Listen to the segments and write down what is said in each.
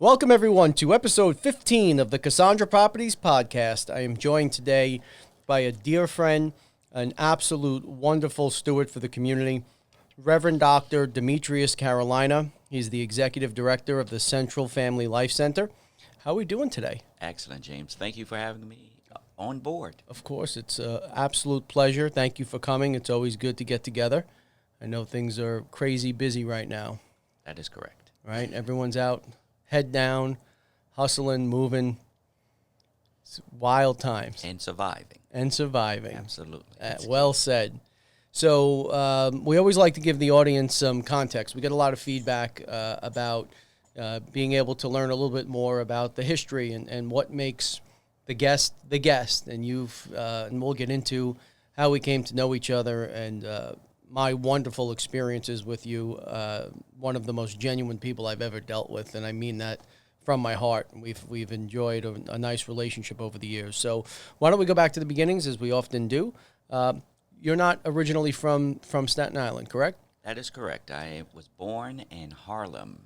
Welcome, everyone, to episode 15 of the Casandra Properties podcast. I am joined today by a dear friend, an absolute wonderful steward for the community, Reverend Doctor Demetrius Carolina. He's the executive director of the Central Family Life Center. How are we doing today? Excellent, James. Thank you for having me on board. Of course, it's an absolute pleasure. Thank you for coming. It's always good to get together. I know things are crazy busy right now. That is correct. Right? Everyone's out, head down, hustling, moving. It's wild times. And surviving. Absolutely. That's Well said. So we always like to give the audience some context. We get a lot of feedback about being able to learn a little bit more about the history and what makes the guest. And and we'll get into how we came to know each other and my wonderful experiences with you. One of the most genuine people I've ever dealt with, and I mean that from my heart. We've enjoyed a nice relationship over the years. So why don't we go back to the beginnings, as we often do. You're not originally from Staten Island, correct? That is correct. I was born in Harlem,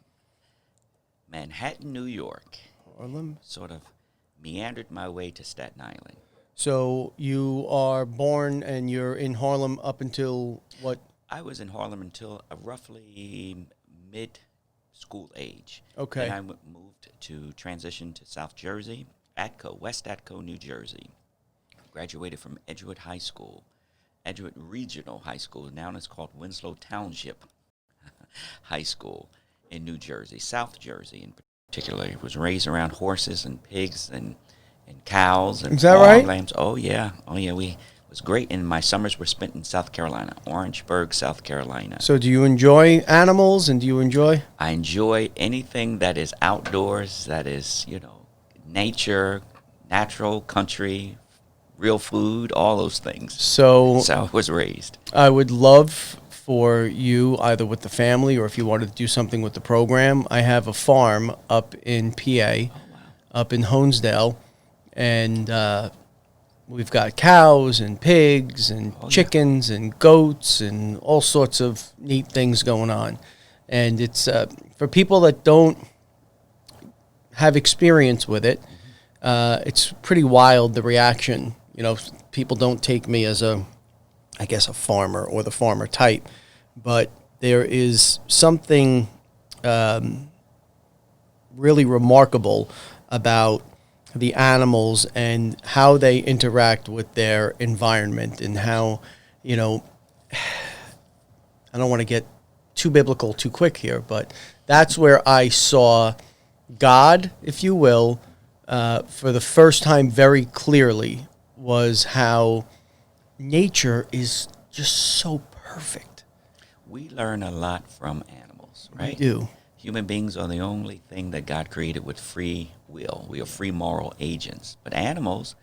Manhattan, New York. Harlem? Sort of meandered my way to Staten Island. So you are born and you're in Harlem up until what? I was in Harlem until roughly mid-school age. Okay. Then I moved to transition to South Jersey, West Atco, New Jersey. Graduated from Edgewood High School, Edgewood Regional High School. Now it's called Winslow Township High School in New Jersey, South Jersey in particular. I was raised around horses and pigs and cows and Is that right? lambs. Oh yeah. It was great. And my summers were spent in South Carolina, Orangeburg, South Carolina. So do you enjoy animals and do you enjoy? I enjoy anything that is outdoors, that is, nature, natural, country, real food, all those things. So I was raised. I would love for you, either with the family or if you wanted to do something with the program. I have a farm up in PA, up in Honesdale, and we've got cows and pigs and chickens and goats and all sorts of neat things going on. And it's for people that don't have experience with it, it's pretty wild, the reaction. People don't take me as a farmer or the farmer type, but there is something really remarkable about the animals and how they interact with their environment and how, I don't want to get too biblical too quick here, but that's where I saw God, if you will, for the first time very clearly, was how nature is just so perfect. We learn a lot from animals, right? We do. Human beings are the only thing that God created with free will. We are free moral agents. But animals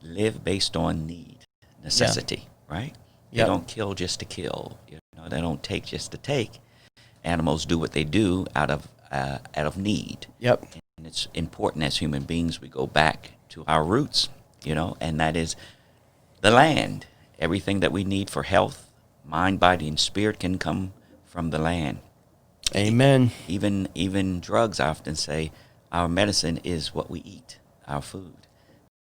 live based on need, necessity, right? They don't kill just to kill. They don't take just to take. Animals do what they do out of need. Yep. And it's important as human beings we go back to our roots, and that is the land. Everything that we need for health, mind, body, and spirit can come from the land. Amen. Even drugs, I often say, our medicine is what we eat, our food.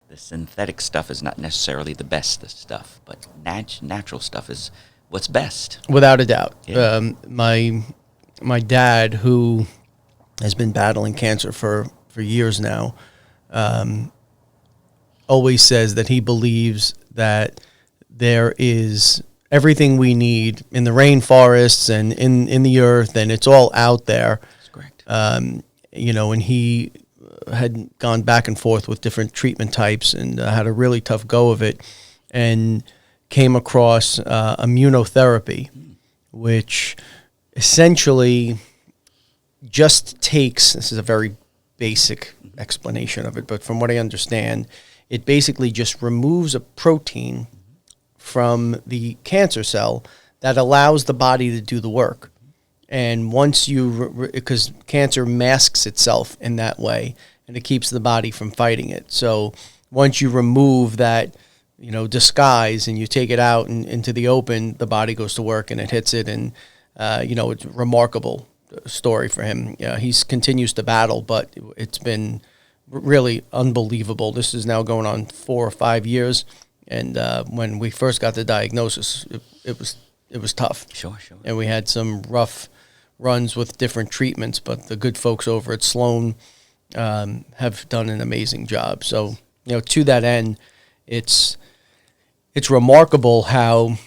The synthetic stuff is not necessarily the best stuff, but natural stuff is what's best. Without a doubt. Yeah. My dad, who has been battling cancer for years now, always says that he believes that there is everything we need in the rainforests and in the earth, and it's all out there. That's correct. And he had gone back and forth with different treatment types and had a really tough go of it, and came across immunotherapy, which essentially just takes, this is a very basic explanation of it, but from what I understand, it basically just removes a protein from the cancer cell that allows the body to do the work. And once because cancer masks itself in that way, and it keeps the body from fighting it. So once you remove that, disguise and you take it out and into the open, the body goes to work and it hits it. And, it's remarkable story for him. Yeah, he continues to battle, but it's been really unbelievable. This is now going on 4 or 5 years, and when we first got the diagnosis, it was tough. Sure. And we had some rough runs with different treatments, but the good folks over at Sloan have done an amazing job. So, to that end, it's remarkable how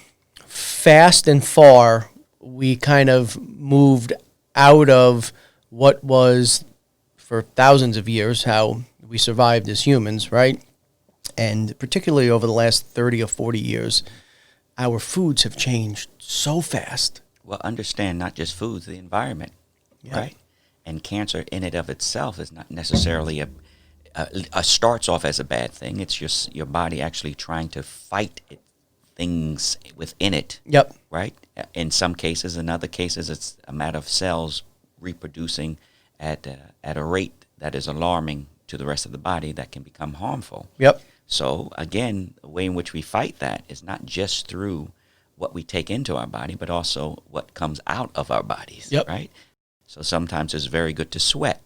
fast and far we kind of moved out of what was for thousands of years how we survived as humans, right? And particularly over the last 30 or 40 years, our foods have changed so fast. Well, understand not just foods, the environment, right? And cancer in and of itself is not necessarily starts off as a bad thing. It's just your body actually trying to fight things within it. Yep. Right? In some cases, in other cases, it's a matter of cells reproducing at a rate that is alarming to the rest of the body that can become harmful. Yep. So, again, the way in which we fight that is not just through what we take into our body, but also what comes out of our bodies, Yep. right? So sometimes it's very good to sweat.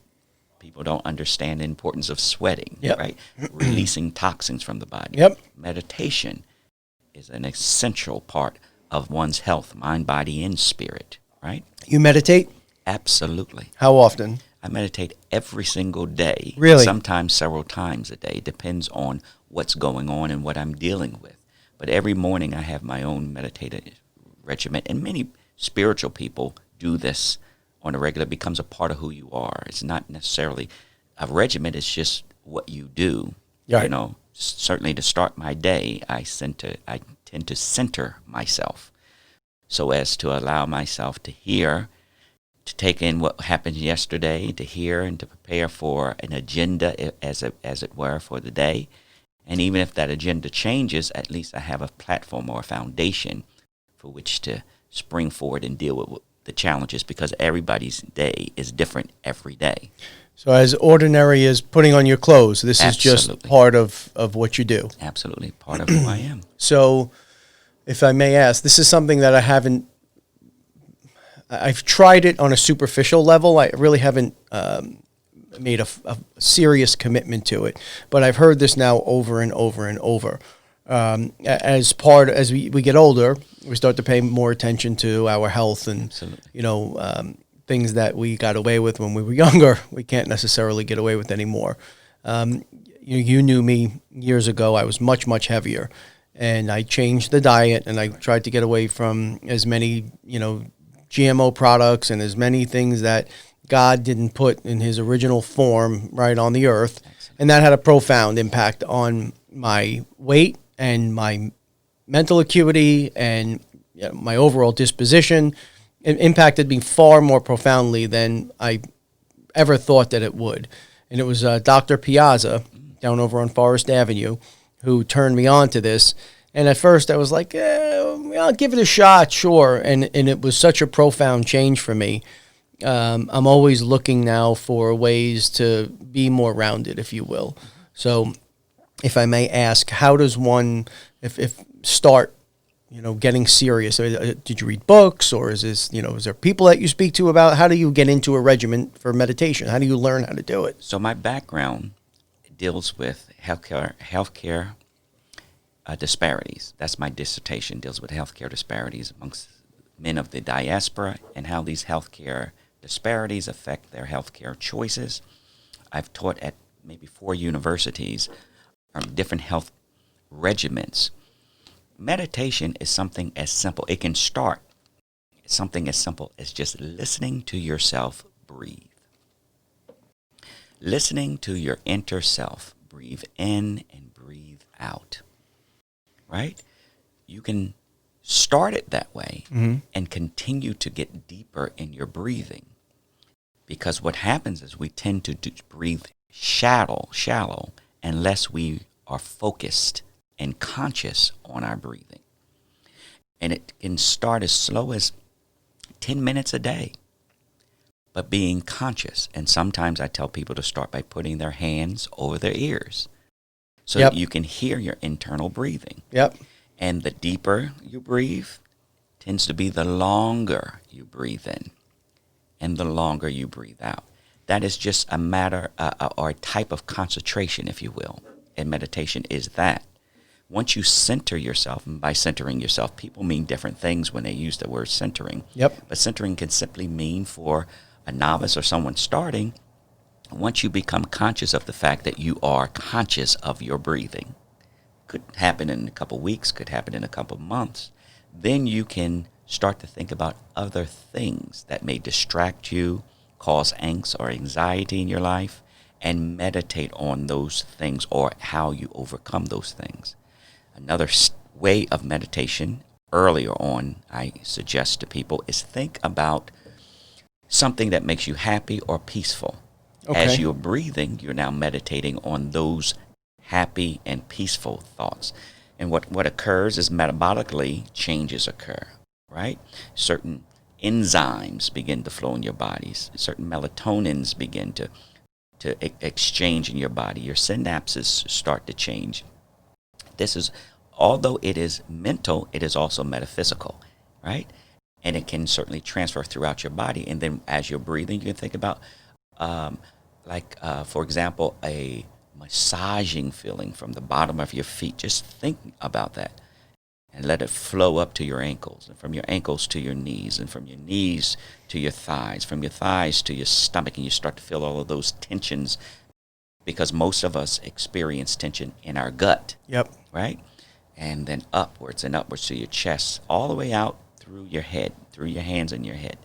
People don't understand the importance of sweating, Yep. right? Releasing toxins from the body. Yep. Meditation is an essential part of one's health, mind, body, and spirit, right? You meditate? Absolutely. How often? I meditate every single day. Really? Sometimes several times a day. It depends on what's going on and what I'm dealing with. But every morning I have my own meditative regimen. And many spiritual people do this on a regular. It becomes a part of who you are. It's not necessarily a regimen. It's just what you do. Right. Certainly to start my day, I tend to center myself so as to allow myself to hear, to take in what happened yesterday, to hear and to prepare for an agenda, as it were, for the day. And even if that agenda changes, at least I have a platform or a foundation for which to spring forward and deal with the challenges, because everybody's day is different every day. So as ordinary as putting on your clothes, this Absolutely. is just part of what you do. Absolutely, part of who I am. So if I may ask, this is something that I've tried it on a superficial level. I really haven't made a serious commitment to it, but I've heard this now over and over and over. As we get older, we start to pay more attention to our health, and Absolutely. Things that we got away with when we were younger, we can't necessarily get away with anymore. You knew me years ago. I was much, much heavier, and I changed the diet, and I tried to get away from as many, GMO products and as many things that God didn't put in his original form right on the earth. And that had a profound impact on my weight and my mental acuity and my overall disposition. It impacted me far more profoundly than I ever thought that it would. And it was Dr. Piazza down over on Forest Avenue who turned me on to this. And at first I was like, I'll give it a shot, sure. And it was such a profound change for me. I'm always looking now for ways to be more rounded, if you will. So if I may ask, how does one, if start, getting serious? Did you read books, or is this, is there people that you speak to about how do you get into a regimen for meditation? How do you learn how to do it? So my background deals with healthcare disparities. That's my dissertation, deals with healthcare disparities amongst men of the diaspora and how these healthcare disparities affect their healthcare choices. I've taught at maybe 4 universities on different health regimens. Meditation is something as simple. It can start something as simple as just listening to yourself breathe. Listening to your inner self breathe in and breathe out. Right? You can start it that way and continue to get deeper in your breathing. Because what happens is we tend to breathe shallow unless we are focused and conscious on our breathing. And it can start as slow as 10 minutes a day, but being conscious. And sometimes I tell people to start by putting their hands over their ears so that you can hear your internal breathing. Yep. And the deeper you breathe tends to be the longer you breathe in. and the longer you breathe out. That is just a matter or a type of concentration, if you will. And meditation is that. Once you center yourself, and by centering yourself, people mean different things when they use the word centering. Yep. But centering can simply mean for a novice or someone starting, once you become conscious of the fact that you are conscious of your breathing, could happen in a couple weeks, could happen in a couple months, then you can start to think about other things that may distract you, cause angst or anxiety in your life, and meditate on those things or how you overcome those things. Another way of meditation earlier on, I suggest to people, is think about something that makes you happy or peaceful. Okay. As you're breathing, you're now meditating on those happy and peaceful thoughts. And what occurs is metabolically changes occur, right? Certain enzymes begin to flow in your bodies. Certain melatonins begin to exchange in your body. Your synapses start to change. This is, although it is mental, it is also metaphysical, right? And it can certainly transfer throughout your body. And then as you're breathing, you can think about, for example, a massaging feeling from the bottom of your feet. Just think about that and let it flow up to your ankles, and from your ankles to your knees, and from your knees to your thighs, from your thighs to your stomach, and you start to feel all of those tensions, because most of us experience tension in our gut. Yep. Right? And then upwards and upwards to your chest, all the way out through your head, through your hands and your head.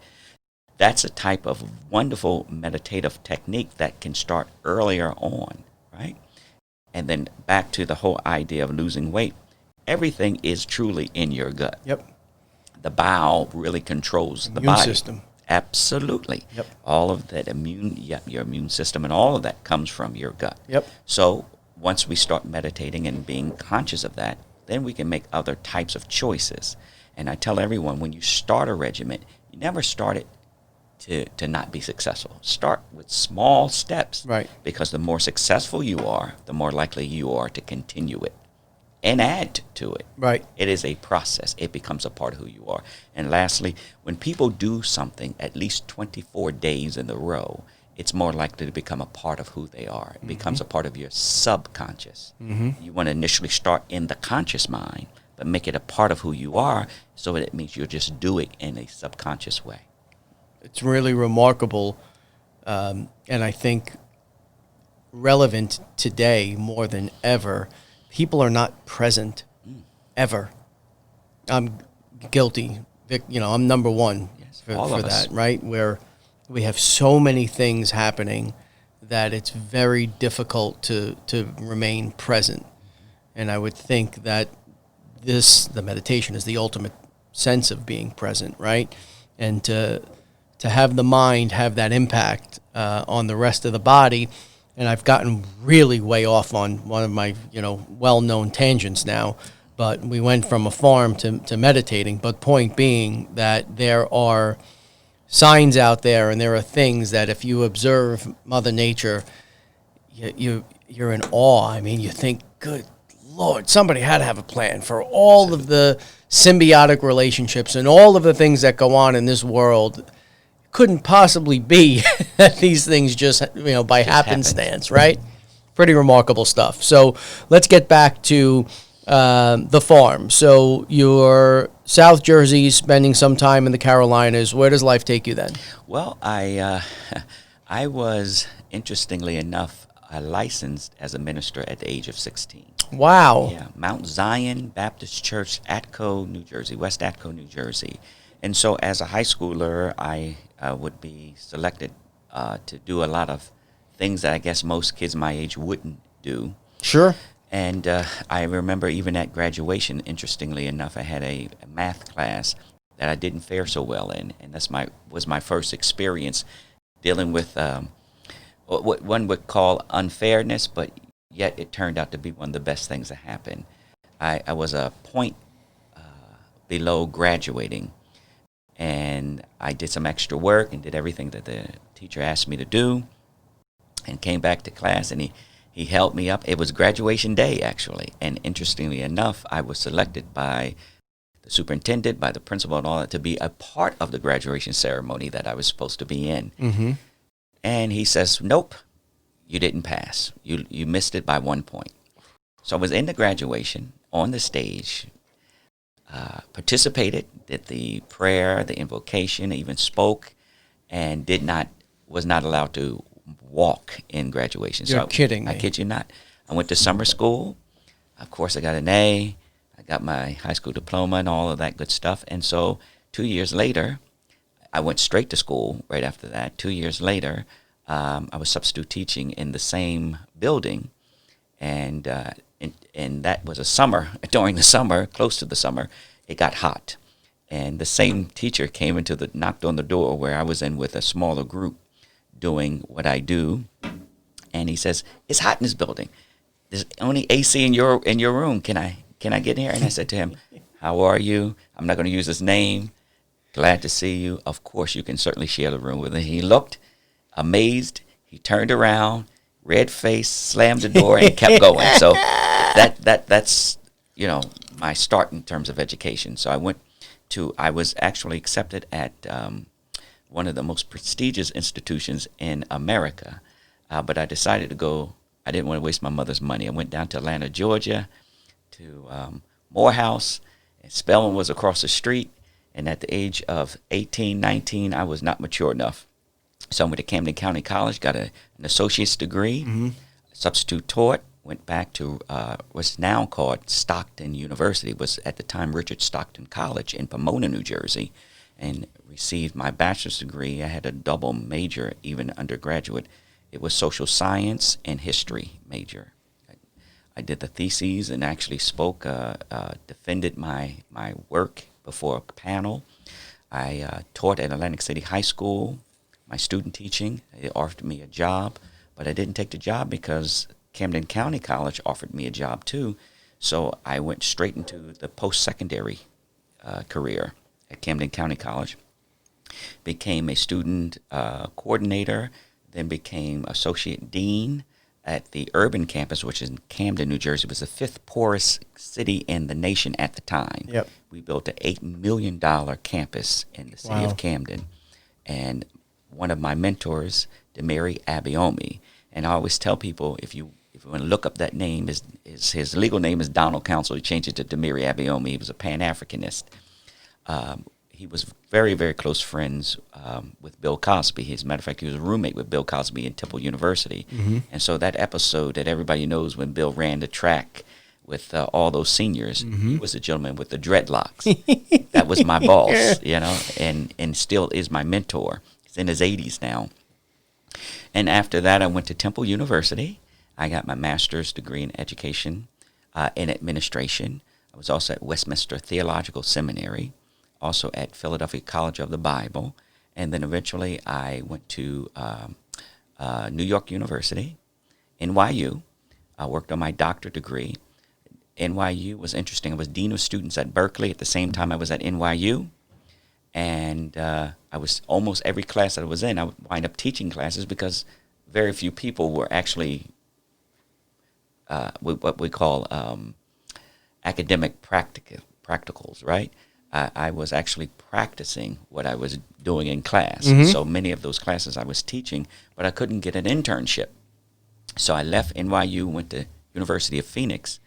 That's a type of wonderful meditative technique that can start earlier on, right? And then back to the whole idea of losing weight. Everything is truly in your gut. Yep. The bowel really controls the Immune body. system. Absolutely. Yep. All of that your immune system and all of that comes from your gut. Yep. So once we start meditating and being conscious of that, then we can make other types of choices. And I tell everyone, when you start a regimen, you never start it to not be successful. Start with small steps. Right. Because the more successful you are, the more likely you are to continue it and add to it. Right. It is a process. It becomes a part of who you are. And lastly, when people do something at least 24 days in a row, it's more likely to become a part of who they are. It becomes a part of your subconscious. You want to initially start in the conscious mind, but make it a part of who you are, so it means you'll just do it in a subconscious way. It's really remarkable, and I think relevant today more than ever. People are not present ever. I'm guilty. I'm number one for that, right? Where we have so many things happening that it's very difficult to remain present. And I would think that the meditation is the ultimate sense of being present, right? And to have the mind have that impact on the rest of the body. And I've gotten really way off on one of my, well-known tangents now. But we went from a farm to meditating. But point being that there are signs out there, and there are things that if you observe Mother Nature, you're in awe. I mean, you think, good Lord, somebody had to have a plan for all of the symbiotic relationships and all of the things that go on in this world. Couldn't possibly be that these things just by happenstance, right? Pretty remarkable stuff. So let's get back to the farm. So you're South Jersey, spending some time in the Carolinas. Where does life take you then? Well, I was, interestingly enough, licensed as a minister at the age of 16. Wow. Yeah, Mount Zion Baptist Church, Atco, New Jersey, West Atco, New Jersey. And so as a high schooler, I would be selected to do a lot of things that I guess most kids my age wouldn't do. Sure. And I remember even at graduation, interestingly enough, I had a math class that I didn't fare so well in. And was my first experience dealing with what one would call unfairness, but yet it turned out to be one of the best things that happened. I was a point below graduating. And I did some extra work and did everything that the teacher asked me to do, and came back to class, and he helped me up. It was graduation day, actually. And interestingly enough, I was selected by the superintendent, by the principal and all that, to be a part of the graduation ceremony that I was supposed to be in. Mm-hmm. And he says, nope, you didn't pass. You missed it by 1 point. So I was in the graduation, on the stage, participated, did the prayer, the invocation, even spoke, and was not allowed to walk in graduation. You're kidding me. I kid you not. I went to summer school. Of course, I got an A. I got my high school diploma and all of that good stuff. And so 2 years later, I went straight to school right after that. 2 years later, I was substitute teaching in the same building. And that was a summer. During the summer, close to the summer, it got hot. And the same teacher knocked on the door where I was in with a smaller group doing what I do. And he says, it's hot in this building. There's only AC in your room. Can I get in here? And I said to him, how are you? I'm not going to use his name. Glad to see you. Of course, you can certainly share the room with him. He looked amazed. He turned around, red face, slammed the door, and kept going. So that's my start in terms of education. So I was actually accepted at one of the most prestigious institutions in America, but I decided to go. I didn't want to waste my mother's money. I went down to Atlanta, Georgia, to Morehouse, and Spelman was across the street. And at the age of 18, 19, I was not mature enough. So I went to Camden County College, got an associate's degree, substitute taught, went back to what's now called Stockton University. It was at the time Richard Stockton College in Pomona, New Jersey, and received my bachelor's degree. I had a double major, even undergraduate. It was social science and history major. I did the theses and actually spoke, defended my work before a panel. I taught at Atlantic City High School, my student teaching. They offered me a job, but I didn't take the job because Camden County College offered me a job too. So I went straight into the post-secondary career at Camden County College. Became a student coordinator, then became associate dean at the urban campus, which is in Camden, New Jersey. It was the fifth poorest city in the nation at the time. Yep. We built an $8 million campus in the city of Camden. And one of my mentors, Demary Abayomi, and I always tell people, if you want to look up that name, his legal name is Donald Council. He changed it to Demary Abayomi. He was a Pan-Africanist. He was very, very close friends with Bill Cosby. As a matter of fact, he was a roommate with Bill Cosby in Temple University. Mm-hmm. And so that episode that everybody knows when Bill ran the track with all those seniors, he was the gentleman with the dreadlocks. That was my boss, and still is my mentor. He's in his 80s now. And after that, I went to Temple University. I got my master's degree in education in administration. I was also at Westminster Theological Seminary, also at Philadelphia College of the Bible, and then eventually I went to New York University, NYU. I worked on my doctorate degree. NYU was interesting. I was dean of students at Berkeley at the same time I was at NYU, and I was almost every class that I was in, I would wind up teaching classes because very few people were actually what we call academic practicals, right? I was actually practicing what I was doing in class. Mm-hmm. So many of those classes I was teaching, but I couldn't get an internship. So I left NYU, went to University of Phoenix,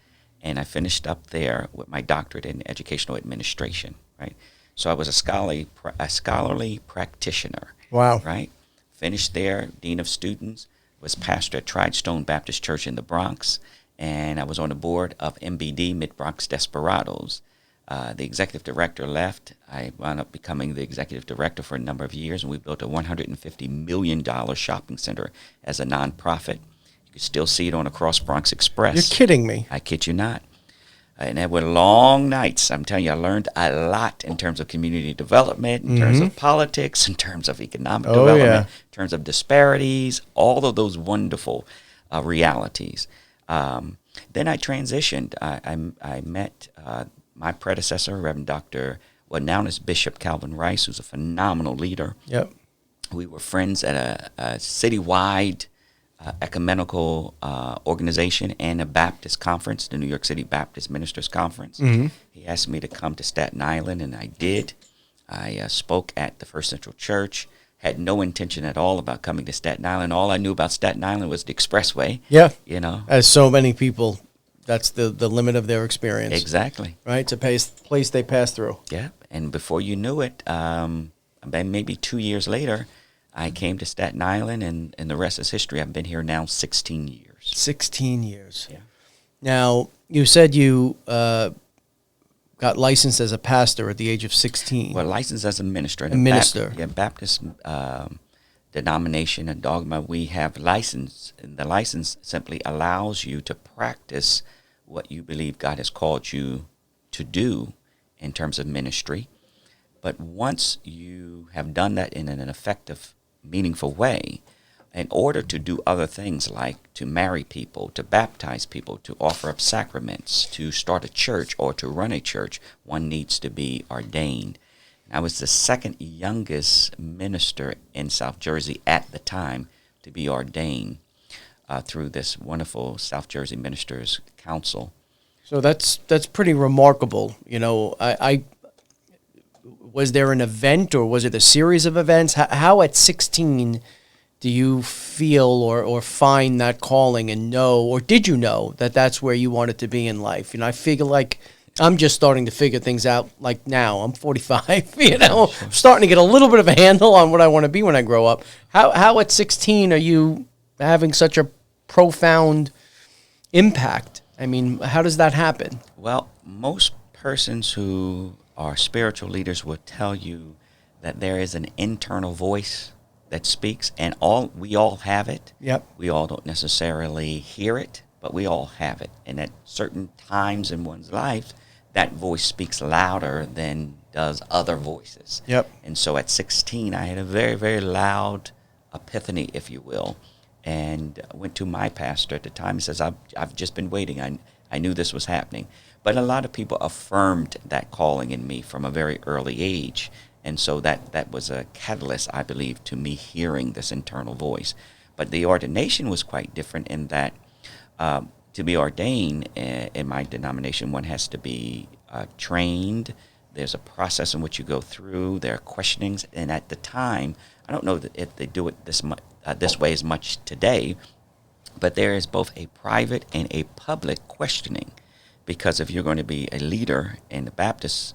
and I finished up there with my doctorate in educational administration, right? So I was a scholarly practitioner. Wow. Right? Finished there, dean of students, was pastor at Tridestone Baptist Church in the Bronx, and I was on the board of MBD, Mid-Bronx Desperados. The executive director left. I wound up becoming the executive director for a number of years, and we built a $150 million shopping center as a nonprofit. You can still see it on the Cross Bronx Express. You're kidding me. I kid you not. And that were long nights. I'm telling you, I learned a lot in terms of community development, in terms of politics, in terms of economic development, in terms of disparities, all of those wonderful realities. Then I transitioned. I met my predecessor, Reverend Doctor, now is Bishop Calvin Rice, who's a phenomenal leader. Yep. We were friends at a citywide ecumenical organization and a Baptist conference, the New York City Baptist Ministers Conference. He asked me to come to Staten Island, and I did. I spoke at the First Central Church. Had no intention at all about coming to Staten Island. All I knew about Staten Island was the expressway. Yeah. You know. As so many people, that's the limit of their experience. Exactly. Right? It's a place they pass through. Yeah. And before you knew it, maybe 2 years later, I came to Staten Island, and the rest is history. I've been here now 16 years. 16 years. Yeah. Now, you said you got licensed as a pastor at the age of 16. Well, licensed as a minister. A minister. Baptist denomination and dogma, we have license, and the license simply allows you to practice what you believe God has called you to do in terms of ministry. But once you have done that in an effective, meaningful way, in order to do other things like to marry people, to baptize people, to offer up sacraments, to start a church or to run a church, one needs to be ordained. I was the second youngest minister in South Jersey at the time to be ordained through this wonderful South Jersey Ministers Council. So that's pretty remarkable. You know, I was there an event, or was it a series of events? How at 16 do you feel or find that calling and know, or did you know that that's where you wanted to be in life? You know, I feel like I'm just starting to figure things out like now. I'm 45, you know, I'm starting to get a little bit of a handle on what I want to be when I grow up. How at 16 are you having such a profound impact? I mean, how does that happen? Well, most persons who are spiritual leaders will tell you that there is an internal voice that speaks, and we all have it. Yep. We all don't necessarily hear it, but we all have it. And at certain times in one's life, that voice speaks louder than does other voices. Yep. And so at 16, I had a very, very loud epiphany, if you will, and went to my pastor at the time. He says, I've just been waiting. I knew this was happening. But a lot of people affirmed that calling in me from a very early age. And so that was a catalyst, I believe, to me hearing this internal voice. But the ordination was quite different in that to be ordained in my denomination, one has to be trained. There's a process in which you go through. There are questionings. And at the time, I don't know if they do it this way as much today, but there is both a private and a public questioning. Because if you're going to be a leader in the Baptist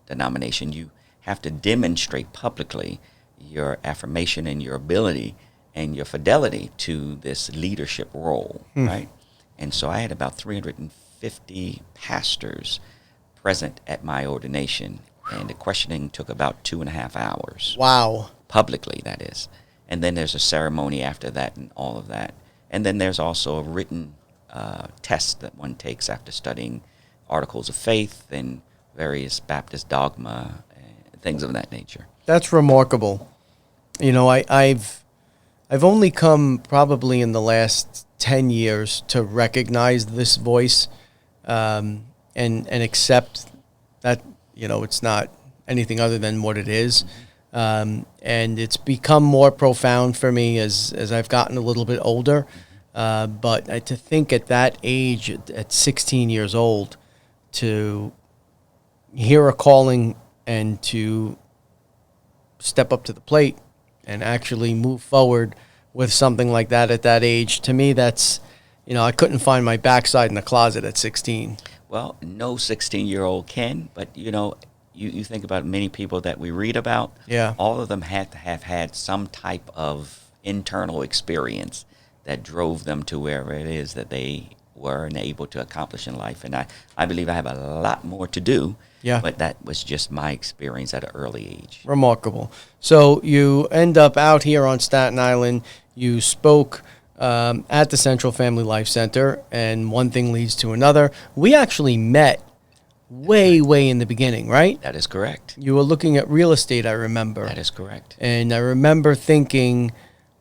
denomination, you have to demonstrate publicly your affirmation and your ability and your fidelity to this leadership role, right? And so I had about 350 pastors present at my ordination, and the questioning took about 2.5 hours. Wow. Publicly, that is. And then there's a ceremony after that and all of that. And then there's also a written test that one takes after studying articles of faith and various Baptist dogma, things of that nature. That's remarkable. You know, I've only come probably in the last 10 years to recognize this voice and accept that, you know, it's not anything other than what it is. And it's become more profound for me as I've gotten a little bit older. But to think at that age, at 16 years old, to hear a calling and to step up to the plate and actually move forward with something like that at that age, to me, that's, you know, I couldn't find my backside in the closet at 16. Well, no 16-year-old can, but, you know, you think about many people that we read about. Yeah. All of them had to have had some type of internal experience that drove them to wherever it is that they were and able to accomplish in life. And I believe I have a lot more to do. Yeah. But that was just my experience at an early age. Remarkable. So you end up out here on Staten Island. You spoke at the Central Family Life Center, and one thing leads to another. We actually met way in the beginning, right? That is correct. You were looking at real estate, I remember. That is correct. And I remember thinking,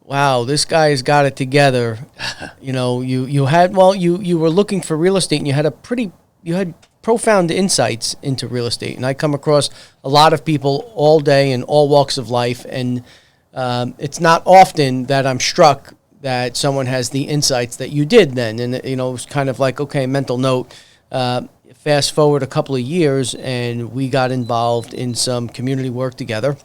wow, this guy's got it together. You know, you were looking for real estate, and you had profound insights into real estate. And I come across a lot of people all day in all walks of life, and it's not often that I'm struck that someone has the insights that you did then. And, it was kind of like, okay, mental note. Fast forward a couple of years, and we got involved in some community work together.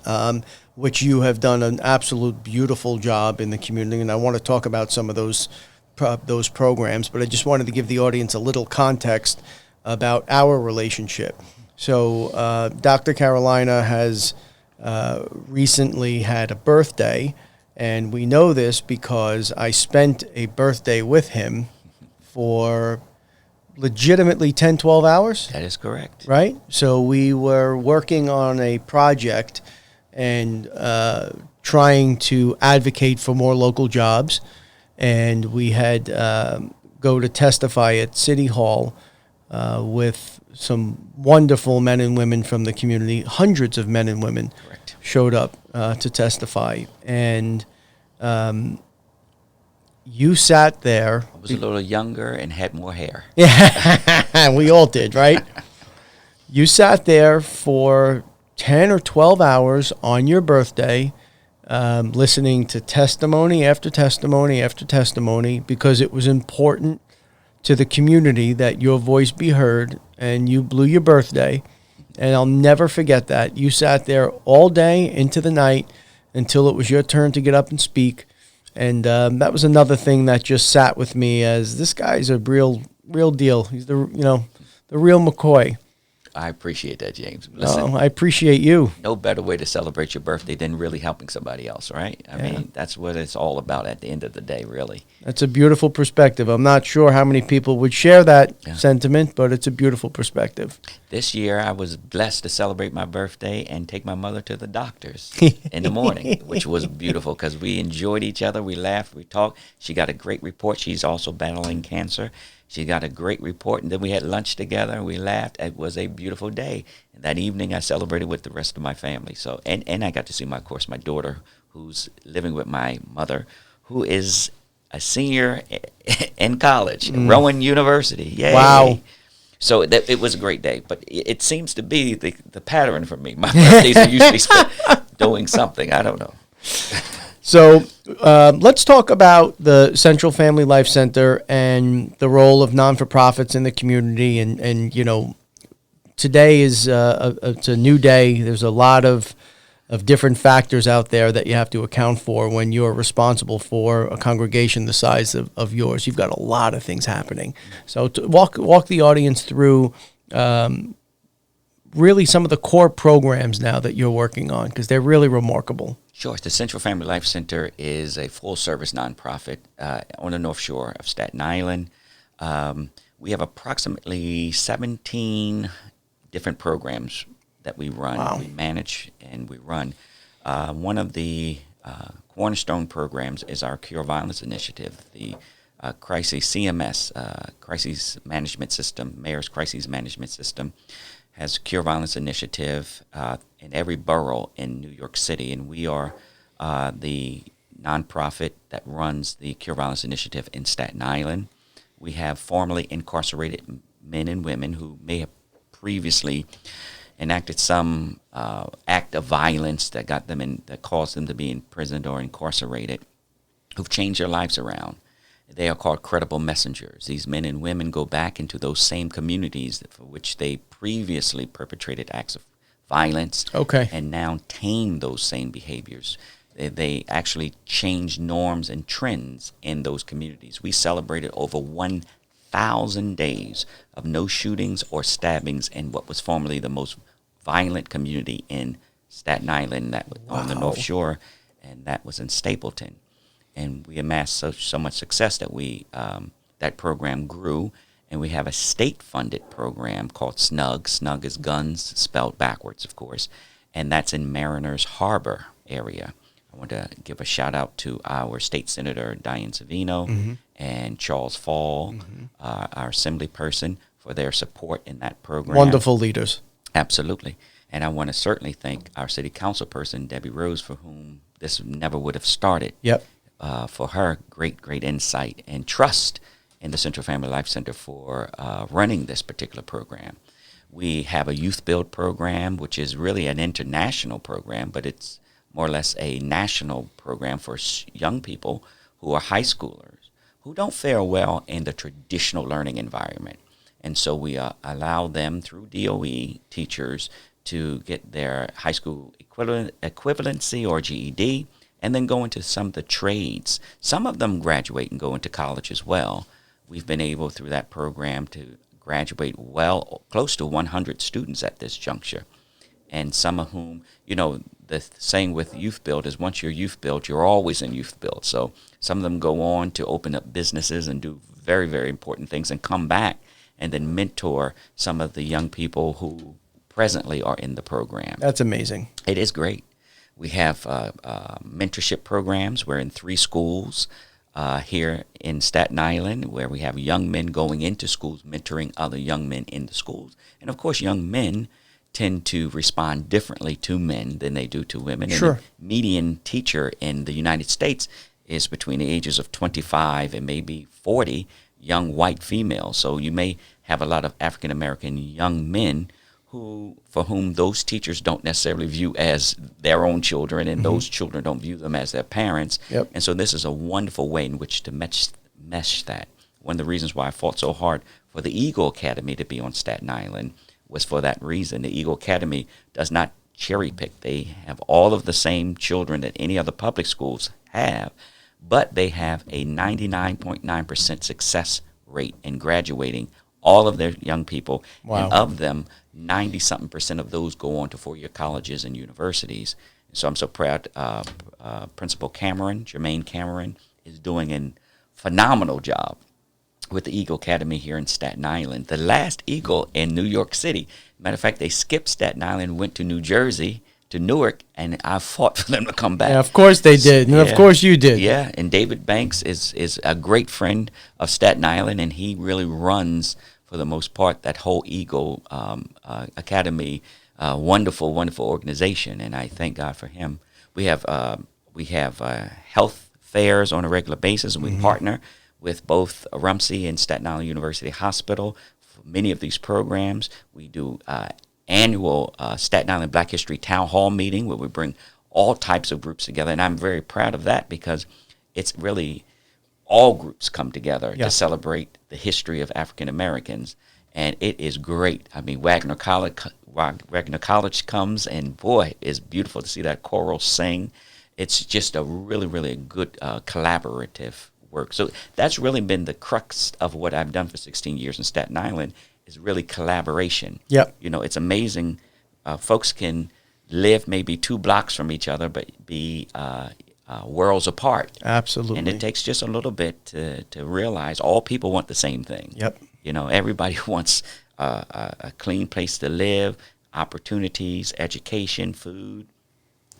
Correct. Which you have done an absolute beautiful job in the community. And I want to talk about some of those programs, but I just wanted to give the audience a little context about our relationship. So Dr. Carolina has recently had a birthday, and we know this because I spent a birthday with him for legitimately 10, 12 hours. That is correct. Right? So we were working on a project and trying to advocate for more local jobs. And we had go to testify at City Hall with some wonderful men and women from the community. Hundreds of men and women Correct. showed up to testify. And you sat there. I was a little younger and had more hair. Yeah, we all did, right? You sat there for 10 or 12 hours on your birthday, listening to testimony after testimony after testimony, because it was important to the community that your voice be heard, and you blew your birthday. And I'll never forget that. You sat there all day into the night until it was your turn to get up and speak. And that was another thing that just sat with me as this guy's a real deal. He's the real McCoy. I appreciate that, James. Listen, I appreciate you. no better way to celebrate your birthday than really helping somebody else, right? I mean, that's what it's all about at the end of the day, really. That's a beautiful perspective. I'm not sure how many people would share that sentiment, but it's a beautiful perspective. This year, I was blessed to celebrate my birthday and take my mother to the doctor's in the morning, which was beautiful because we enjoyed each other. We laughed, we talked. She got a great report. She's also battling cancer. She got a great report, and then we had lunch together, and we laughed. It was a beautiful day. And that evening, I celebrated with the rest of my family. So, and I got to see, of course, my daughter, who's living with my mother, who is a senior in college, Rowan University. Yay. Wow. So it was a great day, but it seems to be the pattern for me. My birthdays are usually spent doing something. I don't know. So let's talk about the Central Family Life Center and the role of non-for-profits in the community. And today is it's a new day. There's a lot of different factors out there that you have to account for when you're responsible for a congregation the size of yours. You've got a lot of things happening. So to walk the audience through really some of the core programs now that you're working on, because they're really remarkable. Sure. The Central Family Life Center is a full-service nonprofit on the North Shore of Staten Island. We have approximately 17 different programs that we run, we manage, and we run. One of the cornerstone programs is our Cure Violence Initiative, the Crisis CMS, Crisis Management System, Mayor's Crisis Management System, has Cure Violence Initiative in every borough in New York City, and we are the nonprofit that runs the Cure Violence Initiative in Staten Island. We have formerly incarcerated men and women who may have previously enacted some act of violence that got them that caused them to be imprisoned or incarcerated, who've changed their lives around. They are called credible messengers. These men and women go back into those same communities for which they previously perpetrated acts of violence, and now tame those same behaviors. They actually change norms and trends in those communities. We celebrated over 1,000 days of no shootings or stabbings in what was formerly the most violent community in Staten Island, that was on the North Shore, and that was in Stapleton. And we amassed so much success that that program grew, and we have a state-funded program called SNUG. SNUG is guns, spelled backwards, of course, and that's in Mariners Harbor area. I want to give a shout-out to our State Senator Diane Savino and Charles Fall, our assembly person, for their support in that program. Wonderful leaders. Absolutely. And I want to certainly thank our city council person, Debbie Rose, for whom this never would have started. Yep. For her great insight and trust in the Central Family Life Center for running this particular program. We have a Youth Build program, which is really an international program, but it's more or less a national program for young people who are high schoolers who don't fare well in the traditional learning environment. And so we allow them through DOE teachers to get their high school equivalency or GED, and then go into some of the trades. Some of them graduate and go into college as well. We've been able through that program to graduate close to 100 students at this juncture. And some of whom, the saying with Youth Build is once you're Youth Build, you're always in Youth Build. So some of them go on to open up businesses and do very, very important things and come back and then mentor some of the young people who presently are in the program. That's amazing. It is great. We have mentorship programs. We're in 3 schools here in Staten Island where we have young men going into schools, mentoring other young men in the schools. And, of course, young men tend to respond differently to men than they do to women. Sure. And the median teacher in the United States is between the ages of 25 and maybe 40 young white females. So you may have a lot of African-American young men for whom those teachers don't necessarily view as their own children, and those children don't view them as their parents. Yep. And so this is a wonderful way in which to mesh that. One of the reasons why I fought so hard for the Eagle Academy to be on Staten Island was for that reason. The Eagle Academy does not cherry pick. They have all of the same children that any other public schools have, but they have a 99.9% success rate in graduating all of their young people. Wow. And of them, 90-something% of those go on to 4-year colleges and universities. So I'm so proud. Principal Jermaine Cameron, is doing a phenomenal job with the Eagle Academy here in Staten Island. The last Eagle in New York City. Matter of fact, they skipped Staten Island, went to New Jersey, to Newark, and I fought for them to come back. Yeah, of course they did, and of course you did. Yeah, and David Banks is a great friend of Staten Island, and he really runs, for the most part, that whole Eagle Academy. Wonderful, wonderful organization, and I thank God for him. We have health fairs on a regular basis, and we partner with both Rumsey and Staten Island University Hospital for many of these programs. We do annual Staten Island Black History Town Hall meeting where we bring all types of groups together, and I'm very proud of that because it's really all groups come together to celebrate the history of African Americans, and it is great. I mean, Wagner College comes, and boy, it's beautiful to see that choral sing. It's just a really, really good collaborative work. So that's really been the crux of what I've done for 16 years in Staten Island, is really collaboration. Yep. It's amazing. Folks can live maybe 2 blocks from each other, but be worlds apart. Absolutely. And it takes just a little bit to realize all people want the same thing. Yep. Everybody wants a clean place to live, opportunities, education, food,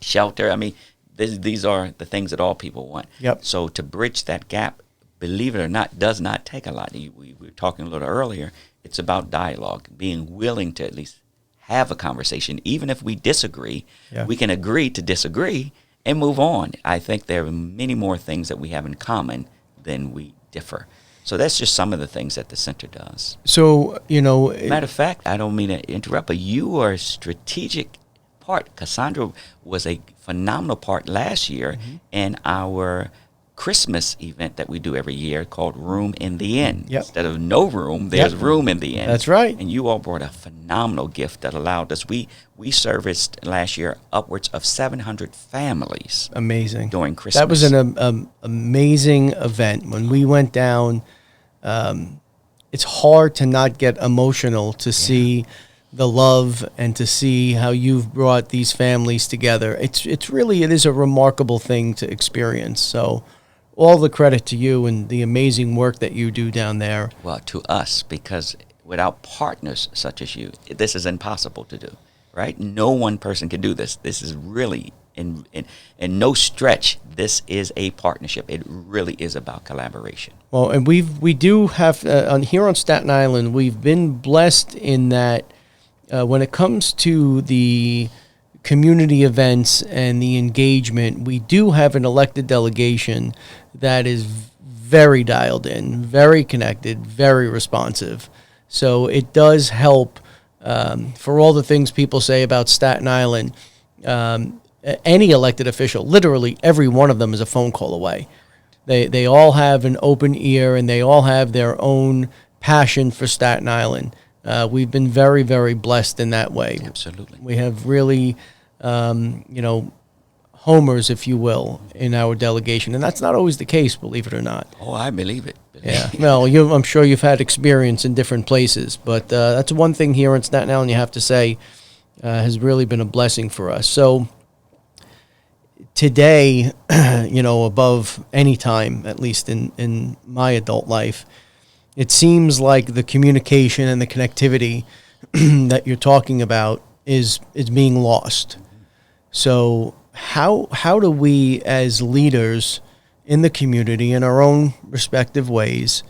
shelter. I mean, these are the things that all people want. Yep. So to bridge that gap, believe it or not, does not take a lot. We were talking a little earlier. It's about dialogue, being willing to at least have a conversation. Even if we disagree, we can agree to disagree and move on. I think there are many more things that we have in common than we differ. So that's just some of the things that the center does. So, Matter of fact, I don't mean to interrupt, but you are a strategic part. Casandra was a phenomenal part last year in our Christmas event that we do every year called Room in the Inn. Yep. Instead of no room, there's room in the inn. That's right. And you all brought a phenomenal gift that allowed us. We serviced last year upwards of 700 families. Amazing. During Christmas. That was an amazing event. When we went down, it's hard to not get emotional to see the love and to see how you've brought these families together. It is a remarkable thing to experience. So all the credit to you and the amazing work that you do down there. Well, to us, because without partners such as you, this is impossible to do, right? No one person can do this. This is really, in no stretch, this is a partnership. It really is about collaboration. Well, and we do have, here on Staten Island, we've been blessed in that when it comes to the community events and the engagement, we do have an elected delegation that is very dialed in, very connected, very responsive. So it does help for all the things people say about Staten Island. Any elected official, literally every one of them is a phone call away. They all have an open ear, and they all have their own passion for Staten Island. We've been very, very blessed in that way. Absolutely. We have really, homers, if you will, in our delegation. And that's not always the case, believe it or not. Oh, I believe it. Yeah. Well, I'm sure you've had experience in different places, but that's one thing here in Staten Island you have to say has really been a blessing for us. So today, above any time, at least in my adult life, it seems like the communication and the connectivity that you're talking about is being lost. So how do we as leaders in the community in our own respective ways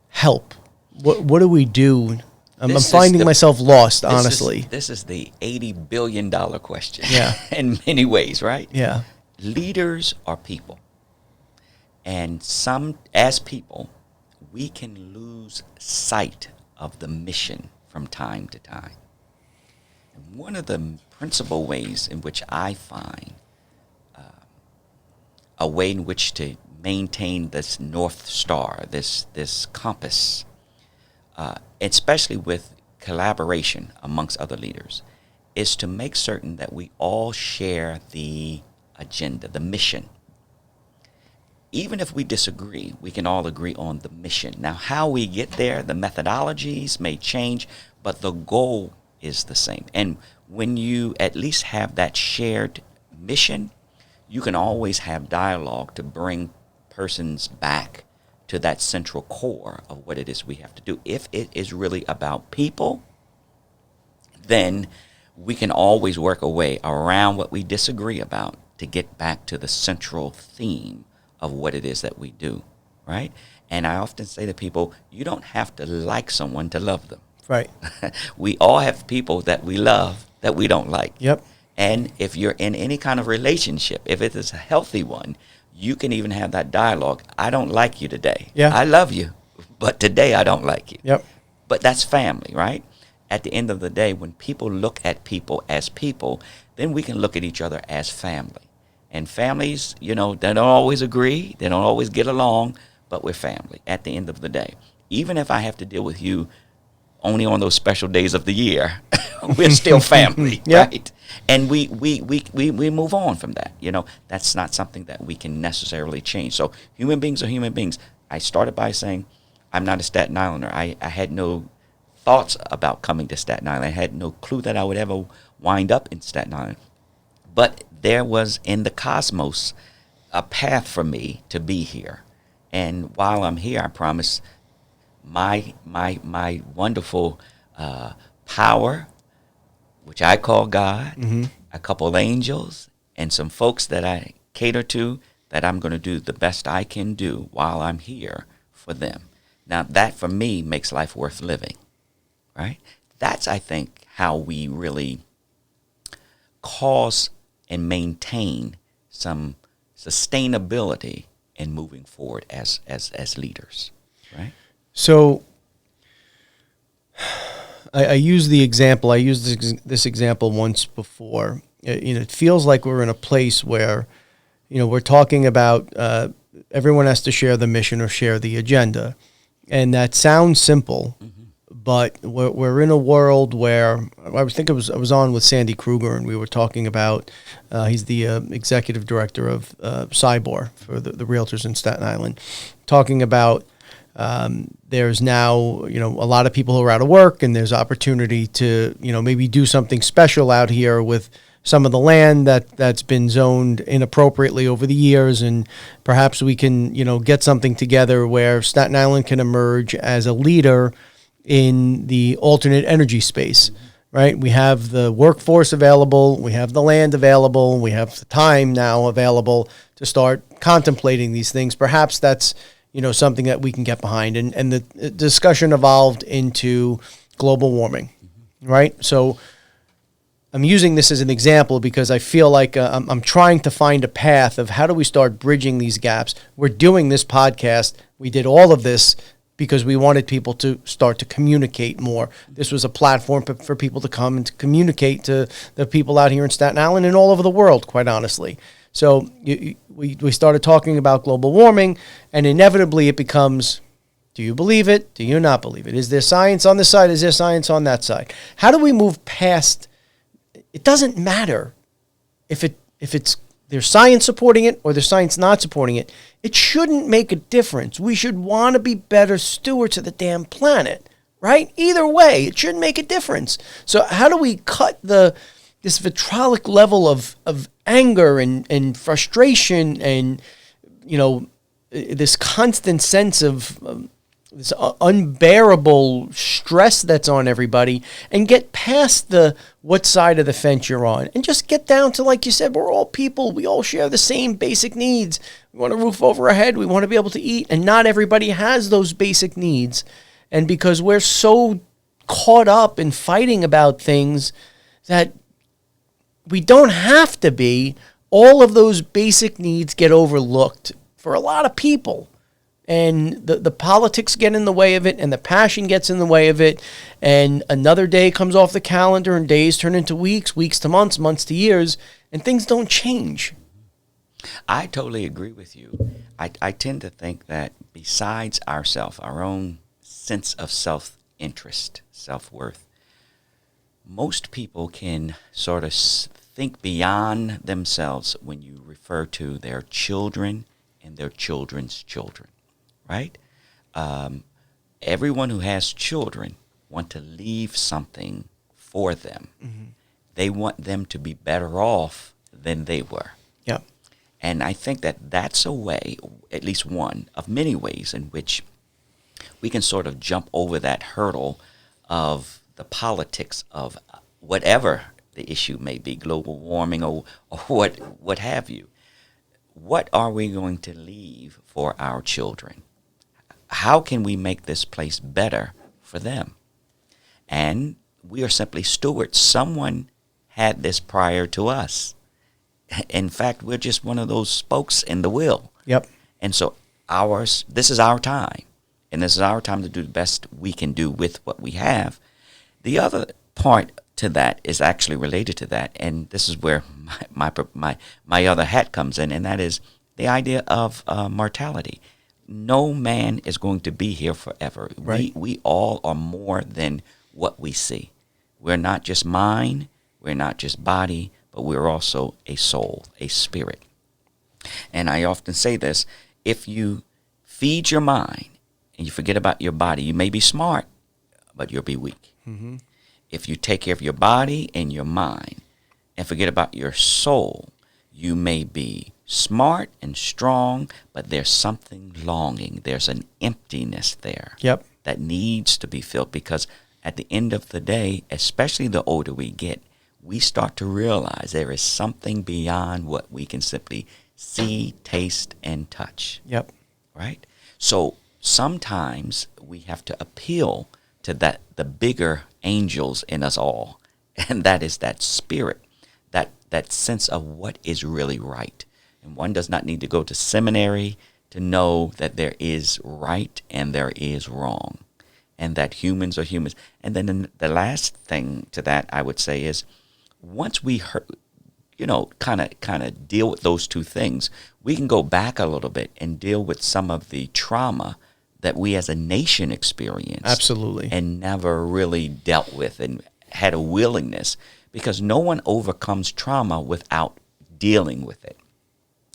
help? What do we do? I'm finding myself lost, honestly. This is the $80 billion question. Yeah. In many ways, right? Yeah. Leaders are people. And as people, we can lose sight of the mission from time to time. And one of the principal ways in which I find a way in which to maintain this North Star, this compass, especially with collaboration amongst other leaders, is to make certain that we all share the agenda, the mission. Even if we disagree, we can all agree on the mission. Now, how we get there, the methodologies may change, but the goal is the same. And when you at least have that shared mission, you can always have dialogue to bring persons back to that central core of what it is we have to do. If it is really about people, then we can always work a way around what we disagree about to get back to the central theme of what it is that we do, right? And I often say to people, you don't have to like someone to love them. Right. We all have people that we love that we don't like. Yep. And if you're in any kind of relationship, if it is a healthy one, you can even have that dialogue. I don't like you today. Yeah. I love you, but today I don't like you. Yep. But that's family, right? At the end of the day, when people look at people as people, then we can look at each other as family. And families, they don't always agree. They don't always get along, but we're family at the end of the day. Even if I have to deal with you only on those special days of the year, we're still family, Yeah. right? And we move on from that. That's not something that we can necessarily change. So human beings are human beings. I started by saying I'm not a Staten Islander. I had no thoughts about coming to Staten Island. I had no clue that I would ever wind up in Staten Island. But there was in the cosmos a path for me to be here. And while I'm here, I promise my wonderful power, which I call God, a couple angels, and some folks that I cater to, that I'm going to do the best I can do while I'm here for them. Now, that for me makes life worth living, right? That's, I think, how we really cause and maintain some sustainability in moving forward as leaders, right? So I use the example. I used this example once before. It feels like we're in a place where, we're talking about everyone has to share the mission or share the agenda, and that sounds simple. But we're in a world where I was on with Sandy Kruger, and we were talking about he's the executive director of Cybor for the realtors in Staten Island, talking about there's now a lot of people who are out of work, and there's opportunity to maybe do something special out here with some of the land that's been zoned inappropriately over the years, and perhaps we can get something together where Staten Island can emerge as a leader in the alternate energy space, right? We have the workforce available, we have the land available, we have the time now available to start contemplating these things. Perhaps that's, something that we can get behind. And the discussion evolved into global warming, right? So I'm using this as an example because I feel like I'm trying to find a path of how do we start bridging these gaps. We're doing this podcast. We did all of this because we wanted people to start to communicate more. This was a platform for people to come and to communicate to the people out here in Staten Island and all over the world, quite honestly. So we started talking about global warming, and inevitably it becomes, do you believe it? Do you not believe it? Is there science on this side? Is there science on that side? How do we move past? It doesn't matter if it's there's science supporting it or there's science not supporting it. It shouldn't make a difference. We should want to be better stewards of the damn planet, right? Either way, it shouldn't make a difference. So how do we cut this vitriolic level of anger and frustration and, this constant sense of this unbearable stress that's on everybody, and get past what side of the fence you're on and just get down to, like you said, we're all people. We all share the same basic needs. We want a roof over our head. We want to be able to eat, and not everybody has those basic needs. And because we're so caught up in fighting about things that we don't have to be, all of those basic needs get overlooked for a lot of people. And the politics get in the way of it, and the passion gets in the way of it, and another day comes off the calendar, and days turn into weeks, weeks to months, months to years, and things don't change. I totally agree with you. I tend to think that besides ourselves, our own sense of self-interest, self-worth, most people can sort of think beyond themselves when you refer to their children and their children's children, right? Everyone who has children want to leave something for them. Mm-hmm. They want them to be better off than they were. Yeah. And I think that that's a way, at least one of many ways in which we can sort of jump over that hurdle of the politics of whatever the issue may be, global warming or what have you. What are we going to leave for our children? How can we make this place better for them? And we are simply stewards. Someone had this prior to us. In fact, we're just one of those spokes in the wheel. Yep. And so this is our time. And this is our time to do the best we can do with what we have. The other part to that is actually related to that, and this is where my other hat comes in, and that is the idea of mortality. No man is going to be here forever. Right. We all are more than what we see. We're not just mind, we're not just body, but we're also a soul, a spirit. And I often say this, if you feed your mind and you forget about your body, you may be smart, but you'll be weak. Mm-hmm. If you take care of your body and your mind and forget about your soul, you may be smart and strong, but there's something longing. There's an emptiness there. Yep. That needs to be filled, because at the end of the day, especially the older we get, we start to realize there is something beyond what we can simply see, taste, and touch. Yep. Right? So sometimes we have to appeal to the bigger angels in us all, and that is that spirit, that sense of what is really right. And one does not need to go to seminary to know that there is right and there is wrong, and that humans are humans. And then the last thing to that I would say is, once we kind of deal with those two things, we can go back a little bit and deal with some of the trauma that we as a nation experienced. Absolutely. And never really dealt with and had a willingness, because no one overcomes trauma without dealing with it.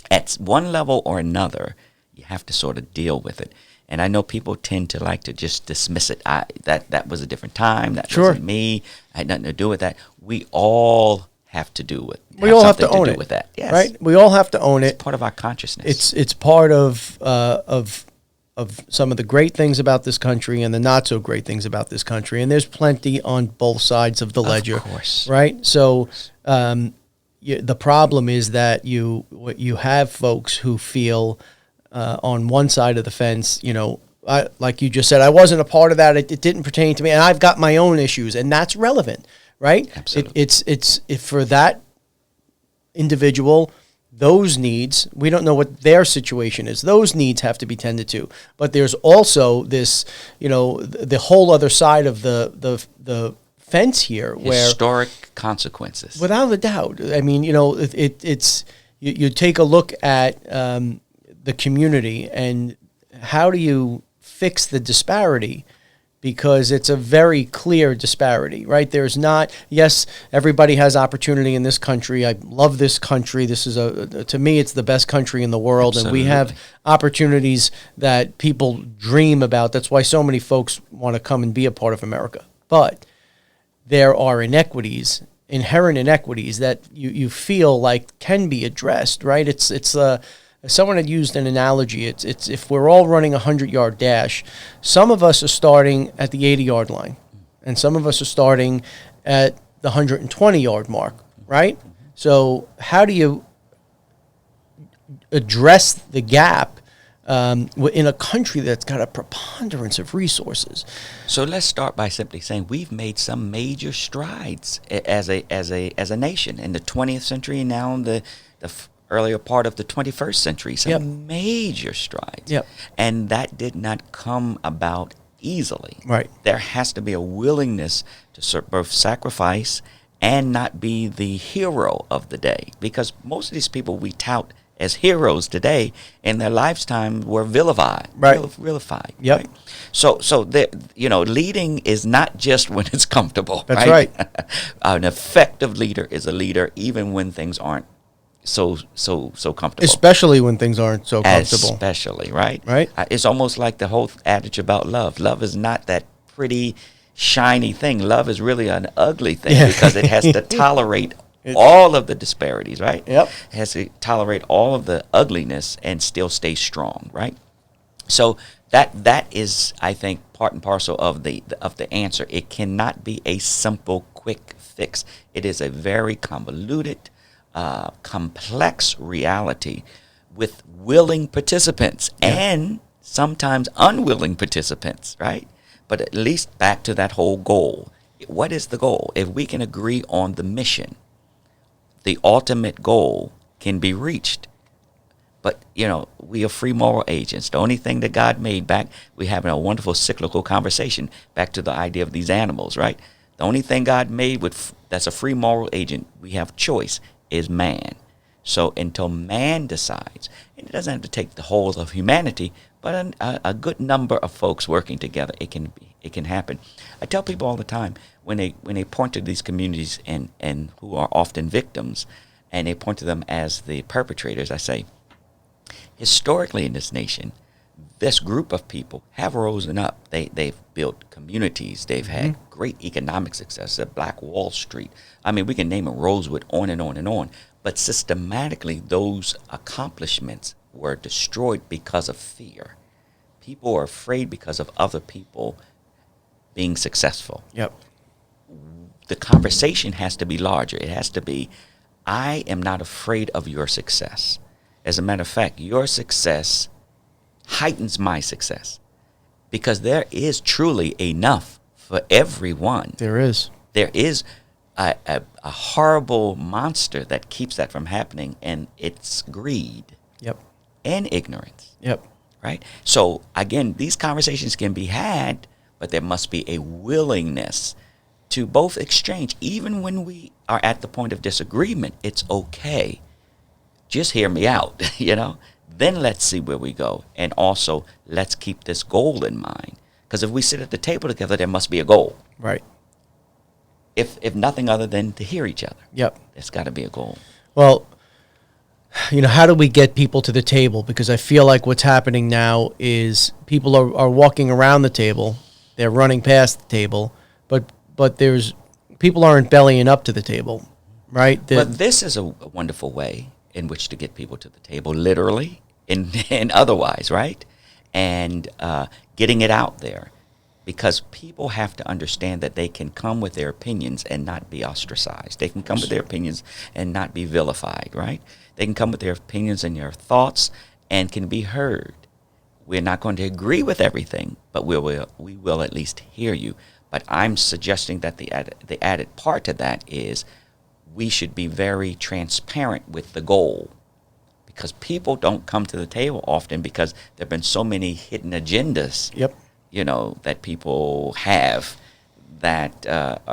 At one level or another, you have to sort of deal with it. And I know people tend to like to just dismiss it. That was a different time. That Sure. wasn't me. I had nothing to do with that. We all have to do it. We all have to own it. With that. Yes. Right? We all have to own it. It's part of our consciousness. It's part of some of the great things about this country and the not so great things about this country. And there's plenty on both sides of the ledger. Of course. Right? So the problem is that you have folks who feel on one side of the fence, like you just said, I wasn't a part of that. It didn't pertain to me, and I've got my own issues, and that's relevant, right? Absolutely. It's for that individual, those needs, we don't know what their situation is. Those needs have to be tended to. But there's also this, the whole other side of the fence here, where historic consequences. Without a doubt. I mean, it's you take a look at the community, and how do you fix the disparity? Because it's a very clear disparity, right? There's not, yes, everybody has opportunity in this country. I love this country. This is to me, it's the best country in the world. Absolutely. And we have opportunities that people dream about. That's why so many folks want to come and be a part of America. But there are inequities, inherent inequities that you feel like can be addressed, right? Someone had used an analogy. It's if we're all running a 100-yard dash, some of us are starting at the 80-yard line, and some of us are starting at the 120-yard mark, right? So how do you address the gap in a country that's got a preponderance of resources? So let's start by simply saying we've made some major strides as a nation in the 20th century, and now in the earlier part of the 21st century, some major strides. Yep. And that did not come about easily. Right. There has to be a willingness to both sacrifice and not be the hero of the day. Because most of these people we tout as heroes today, in their lifetime, were vilified. Right. Vilified. Yep. Right? So leading is not just when it's comfortable. That's right. An effective leader is a leader even when things aren't so comfortable. Especially when things aren't so comfortable. Especially, right? Right. It's almost like the whole adage about love. Love is not that pretty, shiny thing. Love is really an ugly thing because it has to tolerate all of the disparities, right? Yep. It has to tolerate all of the ugliness and still stay strong, right? So that is, I think, part and parcel of the answer. It cannot be a simple, quick fix. It is a very convoluted, complex reality with willing participants and sometimes unwilling participants, right? But at least back to that whole goal. What is the goal? If we can agree on the mission, the ultimate goal can be reached. But, we are free moral agents. The only thing that God made we're having a wonderful cyclical conversation back to the idea of these animals, right? The only thing God made that's a free moral agent, we have choice, is man. So until man decides, and it doesn't have to take the whole of humanity, but a good number of folks working together, it can happen. I tell people all the time when they point to these communities and who are often victims, and they point to them as the perpetrators, I say, historically in this nation, this group of people have risen up. They've built communities. They've had great economic success. The Black Wall Street. I mean, we can name them Rosewood, on and on and on. But systematically, those accomplishments were destroyed because of fear. People are afraid because of other people being successful. Yep. The conversation has to be larger. It has to be, I am not afraid of your success. As a matter of fact, your success heightens my success because there is truly enough for everyone. There is. There is a horrible monster that keeps that from happening, and it's greed. Yep. And ignorance. Yep. Right? So, again, these conversations can be had, but there must be a willingness to both exchange. Even when we are at the point of disagreement, it's okay. Just hear me out, Then let's see where we go. And also, let's keep this goal in mind. Because if we sit at the table together, there must be a goal. Right. If nothing other than to hear each other. Yep. There's got to be a goal. Well, how do we get people to the table? Because I feel like what's happening now is people are walking around the table. They're running past the table. But there's people aren't bellying up to the table, right? But this is a wonderful way in which to get people to the table, literally and otherwise, right? And getting it out there. Because people have to understand that they can come with their opinions and not be ostracized. They can come with their opinions and not be vilified, right? They can come with their opinions and their thoughts and can be heard. We're not going to agree with everything, but we will at least hear you. But I'm suggesting that the added part to that is we should be very transparent with the goal. Because people don't come to the table often because there have been so many hidden agendas. Yep. That people have that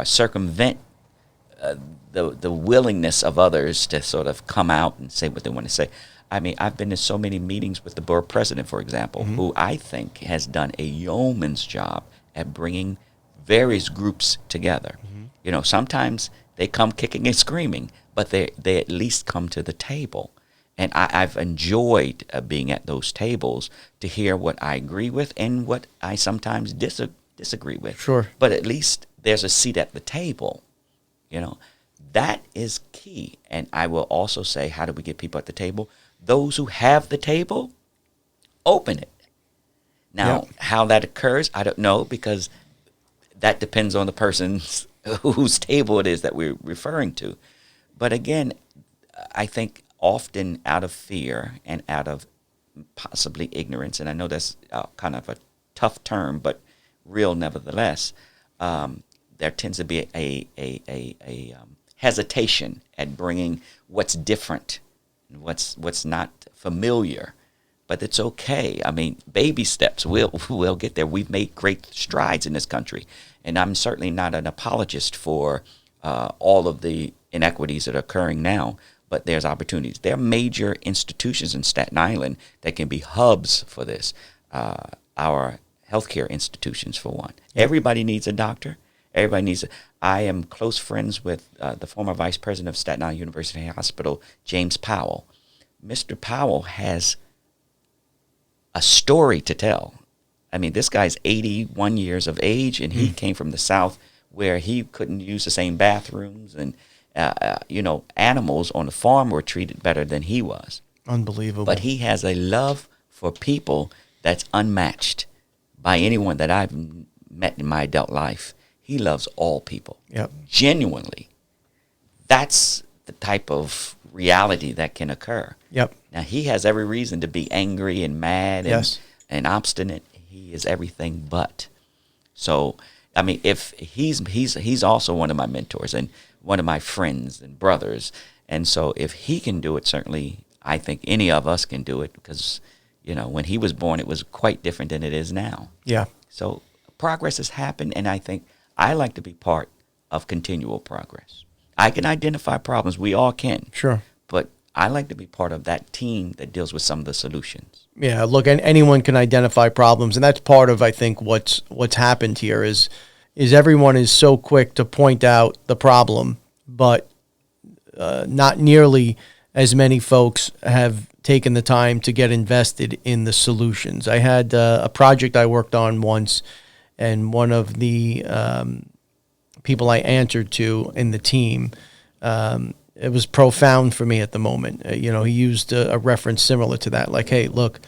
circumvent the willingness of others to sort of come out and say what they want to say. I mean, I've been in so many meetings with the borough president, for example, who I think has done a yeoman's job at bringing various groups together. You know, sometimes they come kicking and screaming, but they at least come to the table. And I've enjoyed being at those tables to hear what I agree with and what I sometimes disagree with. Sure. But at least there's a seat at the table. You know, that is key. And I will also say, how do we get people at the table? Those who have the table, open it. Now, how that occurs, I don't know, because that depends on the person's whose table it is that we're referring to. But again, I think often out of fear and out of possibly ignorance, and I know that's kind of a tough term, but real nevertheless, there tends to be a hesitation at bringing what's different, what's not familiar. But it's okay. I mean, baby steps. We'll get there. We've made great strides in this country, and I'm certainly not an apologist for all of the inequities that are occurring now. But there's opportunities. There are major institutions in Staten Island that can be hubs for this. Our healthcare institutions, for one. Everybody needs a doctor. Everybody needs. I am close friends with the former vice president of Staten Island University Hospital, James Powell. Mr. Powell has a story to tell. I mean, this guy's 81 years of age, and he came from the South where he couldn't use the same bathrooms, and animals on the farm were treated better than he was. Unbelievable. But he has a love for people that's unmatched by anyone that I've met in my adult life. He loves all people. Yep. Genuinely. That's the type of reality that can occur. Yep. Now, he has every reason to be angry and mad and obstinate. He is everything but. So, I mean, if he's also one of my mentors and one of my friends and brothers. And so if he can do it, certainly I think any of us can do it, because, when he was born, it was quite different than it is now. Yeah. So progress has happened, and I think I like to be part of continual progress. I can identify problems. We all can. Sure. But I like to be part of that team that deals with some of the solutions. Yeah, look, anyone can identify problems, and that's part of, I think, what's happened here is everyone is so quick to point out the problem, but not nearly as many folks have taken the time to get invested in the solutions. I had a project I worked on once, and one of the people I answered to in the team, it was profound for me at the moment. He used a reference similar to that, like, hey, look,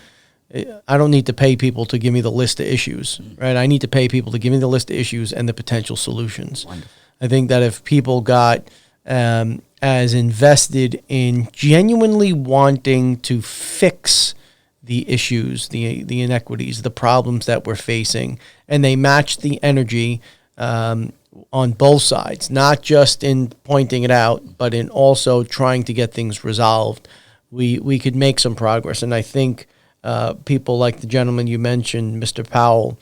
I don't need to pay people to give me the list of issues, right? I need to pay people to give me the list of issues and the potential solutions. Wonderful. I think that if people got as invested in genuinely wanting to fix the issues, the inequities, the problems that we're facing, and they match the energy on both sides, not just in pointing it out, but in also trying to get things resolved, we could make some progress. And I think people like the gentleman you mentioned, Mr. Powell,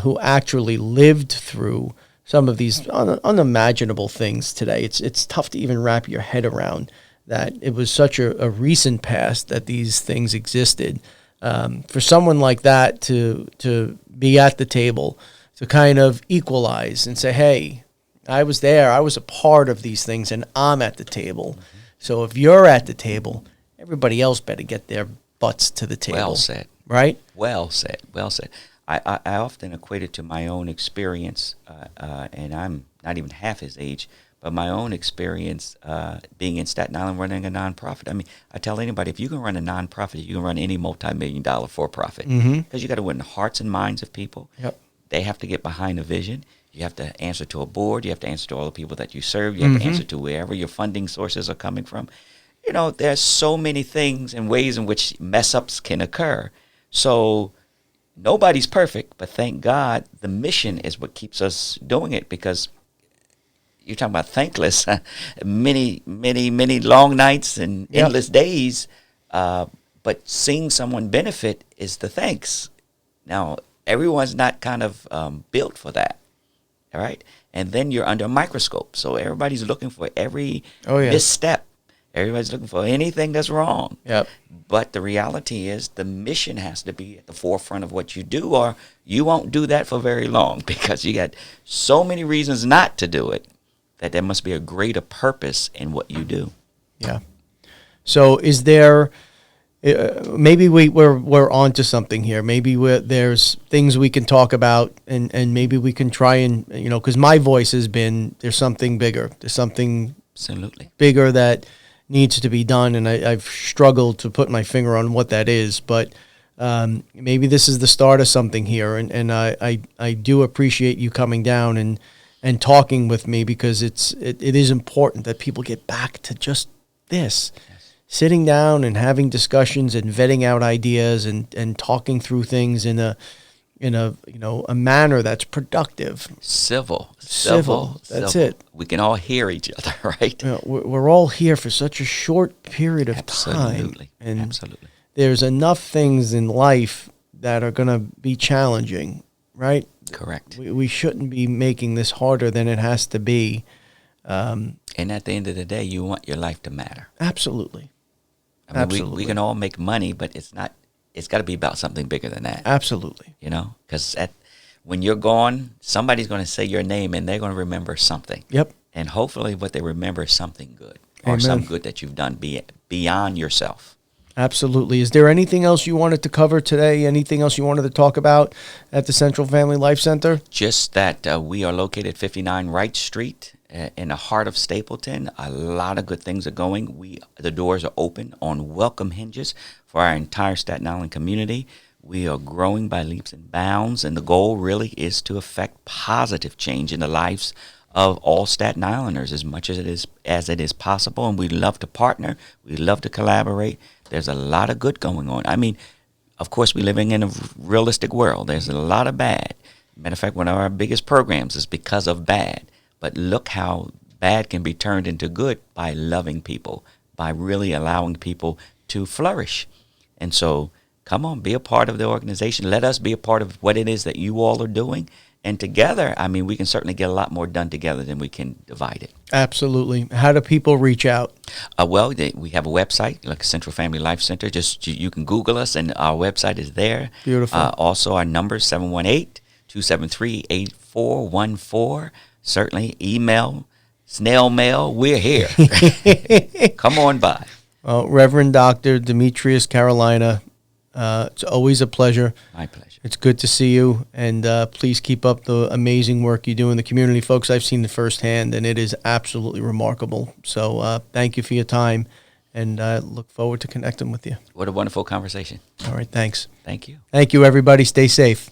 who actually lived through some of these unimaginable things today. It's tough to even wrap your head around that it was such a recent past that these things existed. For someone like that to be at the table, to kind of equalize and say, hey, I was there, I was a part of these things, and I'm at the table. Mm-hmm. So if you're at the table, everybody else better get their butts to the table. Well said. Right? Well said. Well said. I often equate it to my own experience, and I'm not even half his age, but my own experience being in Staten Island running a nonprofit. I mean, I tell anybody, if you can run a nonprofit, you can run any multi-million-dollar for-profit. Because you got to win the hearts and minds of people. Yep. They have to get behind a vision. You have to answer to a board. You have to answer to all the people that you serve. You have to answer to wherever your funding sources are coming from. There's so many things and ways in which mess-ups can occur. So nobody's perfect, but thank God the mission is what keeps us doing it, because you're talking about thankless, many, many, many long nights and endless days, but seeing someone benefit is the thanks. Now, everyone's not kind of built for that, all right? and then you're under a microscope. So everybody's looking for every Oh, yeah. misstep. Everybody's looking for anything that's wrong. Yep. But the reality is the mission has to be at the forefront of what you do, or you won't do that for very long, because you got so many reasons not to do it that there must be a greater purpose in what you do. Yeah. So is there, maybe we're onto something here. Maybe there's things we can talk about, and maybe we can try and, because my voice has been, there's something bigger. There's something Absolutely. bigger that needs to be done, and I've struggled to put my finger on what that is. But maybe this is the start of something here, and I do appreciate you coming down and talking with me, because it is important that people get back to just this. Yes. Sitting down and having discussions and vetting out ideas and talking through things in a a manner that's productive. Civil. That's it. We can all hear each other, right? We're all here for such a short period of Absolutely. time. And Absolutely. there's enough things in life that are going to be challenging, right? Correct. We shouldn't be making this harder than it has to be. And at the end of the day, you want your life to matter. Absolutely. I mean, Absolutely. we can all make money, but it's got to be about something bigger than that. Absolutely. Because when you're gone, somebody's going to say your name, and they're going to remember something. Yep. And hopefully what they remember is something good, or Amen. some good that you've done beyond yourself. Absolutely. Is there anything else you wanted to cover today? Anything else you wanted to talk about at the Central Family Life Center? Just that we are located 59 Wright Street in the heart of Stapleton. A lot of good things are going. The doors are open on welcome hinges for our entire Staten Island community. We are growing by leaps and bounds, and the goal really is to affect positive change in the lives of all Staten Islanders as much as it is possible. And we love to partner. We love to collaborate. There's a lot of good going on. I mean, of course, we're living in a realistic world. There's a lot of bad. Matter of fact, one of our biggest programs is because of bad. But look how bad can be turned into good by loving people, by really allowing people to flourish. And so, come on, be a part of the organization. Let us be a part of what it is that you all are doing. And together, I mean, we can certainly get a lot more done together than we can divide it. Absolutely. How do people reach out? Well, we have a website, like Central Family Life Center. Just you can Google us, and our website is there. Beautiful. Also, our number is 718-273-8414. Certainly, email, snail mail, we're here. Come on by. Well, Reverend Doctor Demetrius Carolina, it's always a pleasure. My pleasure. It's good to see you, and please keep up the amazing work you do in the community. Folks, I've seen it firsthand, and it is absolutely remarkable. So thank you for your time, and look forward to connecting with you. What a wonderful conversation. All right, thanks. Thank you. Thank you, everybody. Stay safe.